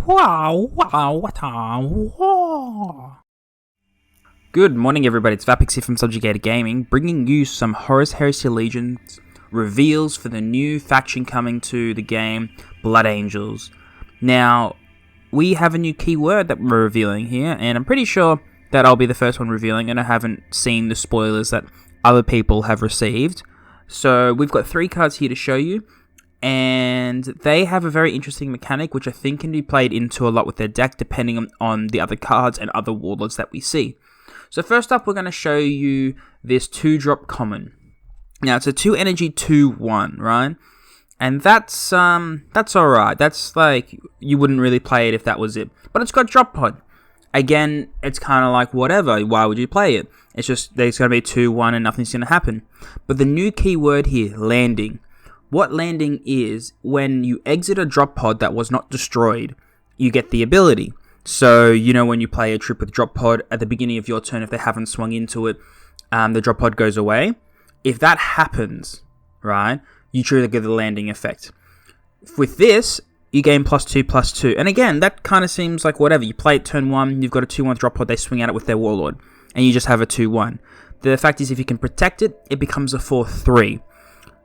Good morning, everybody. It's Vapix here from Subjugated Gaming, bringing you some Horus Heresy Legions reveals for the new faction coming to the game, Blood Angels. Now, we have a new keyword that we're revealing here, and I'm pretty sure that I'll be the first one revealing, and I haven't seen the spoilers that other people have received. So, we've got 3 cards here to show you, and they have a very interesting mechanic, which I think can be played into a lot with their deck, depending on the other cards and other warlords that we see. So first up, we're going to show you this 2-drop common. Now, it's a 2 energy 2/1, right? And that's alright. That's like, you wouldn't really play it if that was it. But it's got drop pod. Again, it's kind of like, whatever, why would you play it? It's just, there's going to be a 2/1 and nothing's going to happen. But the new keyword here, landing. What landing is, when you exit a drop pod that was not destroyed, you get the ability. So, you know, when you play a trip with drop pod at the beginning of your turn, if they haven't swung into it, the drop pod goes away. If that happens, right, you trigger the landing effect. With this, you gain +2/+2. And again, that kind of seems like whatever. You play it turn 1, you've got a 2/1 drop pod, they swing at it with their warlord, and you just have a 2/1. The fact is, if you can protect it, it becomes a 4/3.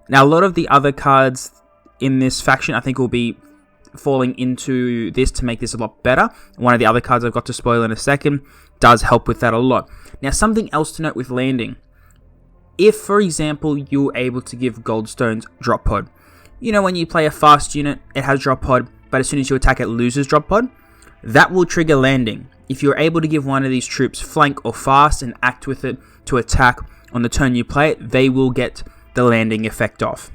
Now, a lot of the other cards in this faction, I think, will be falling into this to make this a lot better. One of the other cards I've got to spoil in a second does help with that a lot. Now, something else to note with landing. If, for example, you're able to give Goldstones drop pod. You know, when you play a fast unit, it has drop pod, but as soon as you attack, it loses drop pod. That will trigger landing. If you're able to give one of these troops flank or fast and act with it to attack on the turn you play it, they will get the landing effect off.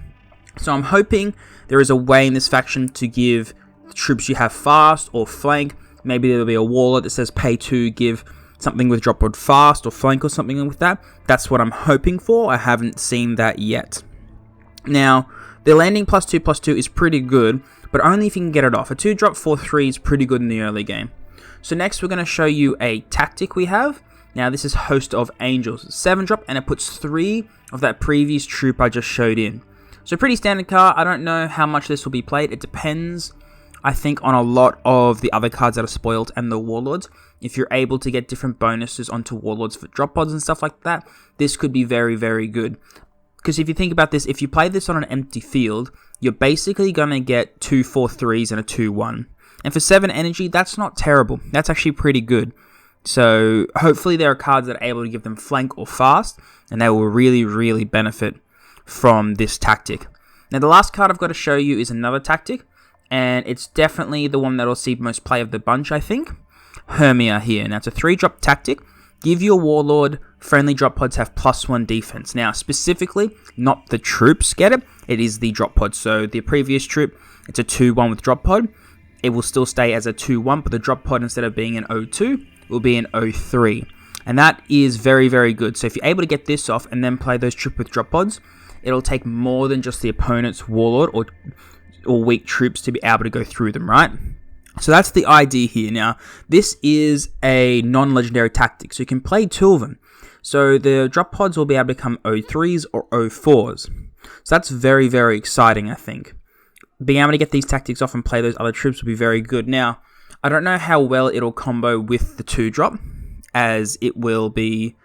So I'm hoping there is a way in this faction to give troops you have fast or flank. Maybe there'll be a warlord that says pay 2, give something with drop pod fast or flank or something with that. That's what I'm hoping for. I haven't seen that yet. Now, the landing +2/+2 is pretty good, but only if you can get it off. A 2-drop 4/3 is pretty good in the early game. So next we're going to show you a tactic we have. Now this is Host of Angels. 7-drop, and it puts 3 of that previous troop I just showed in. So pretty standard card. I don't know how much this will be played. It depends, I think, on a lot of the other cards that are spoiled and the warlords. If you're able to get different bonuses onto warlords for drop pods and stuff like that, this could be very, very good. Because if you think about this, if you play this on an empty field, you're basically going to get 2 4/3s and a 2/1. And for 7 energy, that's not terrible. That's actually pretty good. So hopefully there are cards that are able to give them flank or fast, and they will really, really benefit from this tactic. Now the last card I've got to show you is another tactic, and it's definitely the one that will see most play of the bunch, I think. Hermia here. Now it's a 3-drop tactic. Give your warlord friendly drop pods have +1 defense. Now specifically, not the troops get it, it is the drop pod. So the previous troop, it's a 2/1 with drop pod. It will still stay as a 2/1, but the drop pod, instead of being an 0/2, will be an 0/3. And that is very, very good. So if you're able to get this off and then play those troops with drop pods, it'll take more than just the opponent's warlord or weak troops to be able to go through them, right? So that's the idea here. Now, this is a non-legendary tactic, so you can play 2 of them. So the drop pods will be able to become 0/3s or 0/4s. So that's very, very exciting, I think. Being able to get these tactics off and play those other troops will be very good. Now, I don't know how well it'll combo with the 2-drop, as it will be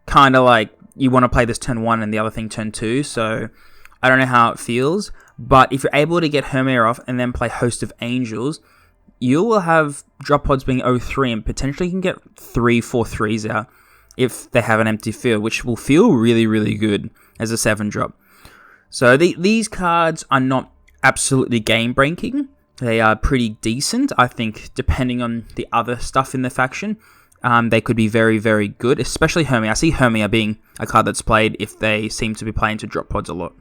kind of like you want to play this turn 1 and the other thing turn 2, so I don't know how it feels. But if you're able to get Hermia off and then play Host of Angels, you will have drop pods being 0/3 and potentially can get 3 4/3s out if they have an empty field, which will feel really, really good as a 7-drop. So these cards are not absolutely game-breaking. They are pretty decent, I think, depending on the other stuff in the faction. They could be very, very good, especially Hermia. I see Hermia being a card that's played if they seem to be playing to drop pods a lot.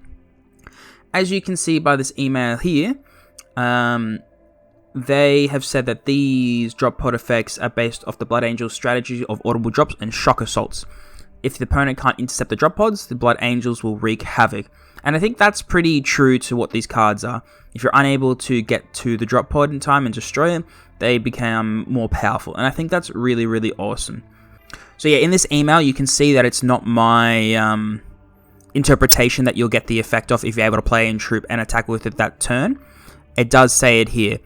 As you can see by this email here, they have said that these drop pod effects are based off the Blood Angels strategy of audible drops and shock assaults. If the opponent can't intercept the drop pods, the Blood Angels will wreak havoc. And I think that's pretty true to what these cards are. If you're unable to get to the drop pod in time and destroy it, they become more powerful. And I think that's really, really awesome. So yeah, in this email, you can see that it's not my interpretation that you'll get the effect off if you're able to play in troop and attack with it that turn. It does say it here.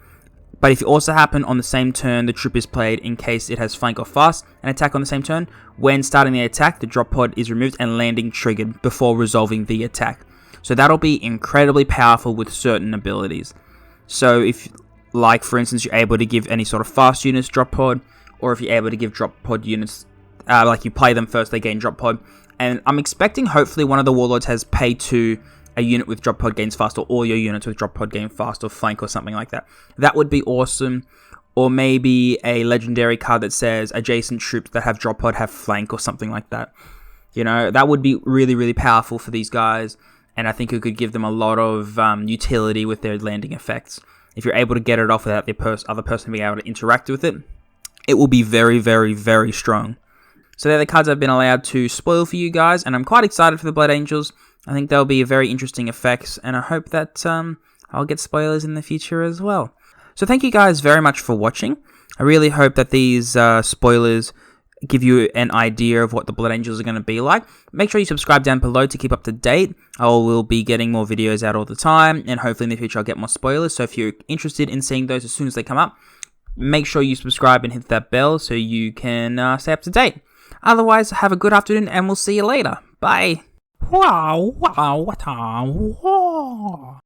But if it also happen on the same turn the troop is played, in case it has flank or fast and attack on the same turn, when starting the attack, the drop pod is removed and landing triggered before resolving the attack. So that'll be incredibly powerful with certain abilities. So if, like for instance, you're able to give any sort of fast units drop pod, or if you're able to give drop pod units, like you play them first, they gain drop pod. And I'm expecting hopefully one of the warlords has pay 2 a unit with drop pod gains fast, or all your units with drop pod gain fast, or flank, or something like that. That would be awesome. Or maybe a legendary card that says adjacent troops that have drop pod have flank, or something like that. You know, that would be really, really powerful for these guys, and I think it could give them a lot of utility with their landing effects. If you're able to get it off without the other person being able to interact with it, it will be very, very, very strong. So they're the cards I've been allowed to spoil for you guys, and I'm quite excited for the Blood Angels. I think they'll be very interesting effects, and I hope that I'll get spoilers in the future as well. So thank you guys very much for watching. I really hope that these spoilers give you an idea of what the Blood Angels are going to be like. Make sure you subscribe down below to keep up to date. I will be getting more videos out all the time, and hopefully in the future I'll get more spoilers. So if you're interested in seeing those as soon as they come up, make sure you subscribe and hit that bell so you can stay up to date. Otherwise, have a good afternoon, and we'll see you later. Bye. Wow, wow, wow, wow.